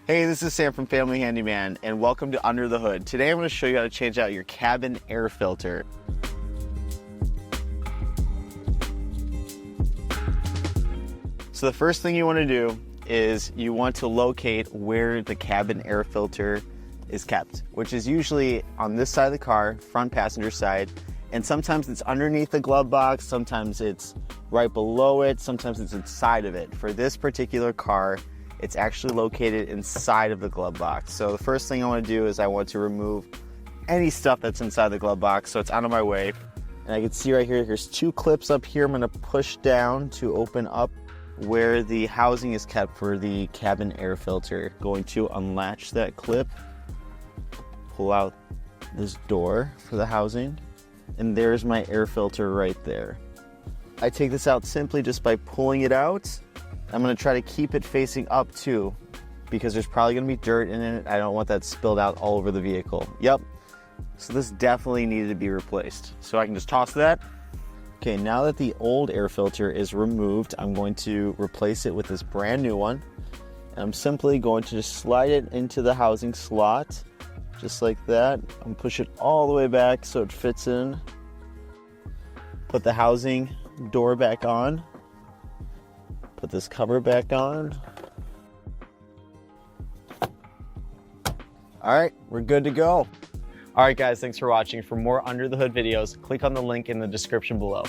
Hey, this is Sam from Family Handyman, and welcome to Under the Hood. Today I'm going to show you how to change out your cabin air filter. So the first thing you want to do is you want to locate where the cabin air filter is kept, which is usually on this side of the car, front passenger side, and sometimes it's underneath the glove box, sometimes it's right below it, sometimes it's inside of it. For this particular car, it's actually located inside of the glove box. So the first thing I want to do is I want to remove any stuff that's inside the glove box, so it's out of my way. And I can see right here, here's two clips up here. I'm going to push down to open up where the housing is kept for the cabin air filter. Going to unlatch that clip, pull out this door for the housing, and there's my air filter right there. I take this out simply just by pulling it out. I'm going to try to keep it facing up too, because there's probably going to be dirt in it. I don't want that spilled out all over the vehicle. Yep, so this definitely needed to be replaced. So I can just toss that. Okay, now that the old air filter is removed, I'm going to replace it with this brand new one. And I'm simply going to just slide it into the housing slot, just like that. I'm push it all the way back so it fits in. Put the housing door back on. Put this cover back on. All right, we're good to go. All right, guys, thanks for watching. For more Under the Hood videos, click on the link in the description below.